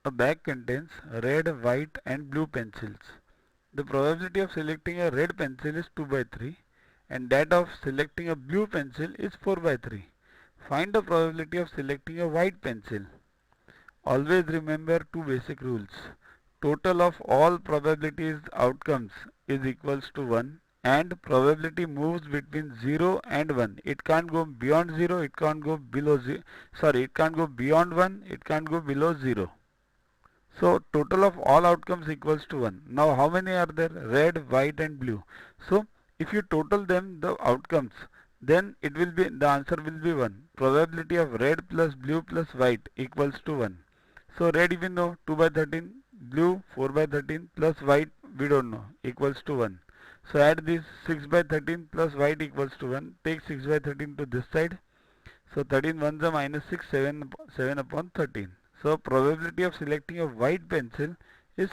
A bag contains red, white and blue pencils. The probability of selecting a red pencil is 2 by 3 and that of selecting a blue pencil is 4 by 3. Find the probability of selecting a white pencil. Always remember two basic rules. Total of all probabilities outcomes is equals to 1 and probability moves between 0 and 1. It can't go beyond 0, it can't go below 0. Sorry, it can't go beyond 1, it can't go below 0. So total of all outcomes equals to 1. Now how many are there? Red, white and blue. So if you total them the outcomes, then it will be, the answer will be 1. Probability of red plus blue plus white equals to 1. So red we know 2 by 13, blue 4 by 13 plus white we don't know equals to 1. So add this 6 by 13 plus white equals to 1. Take 6 by 13 to this side. So 13 ones are minus 6, 7 upon 13. So probability of selecting a white pencil is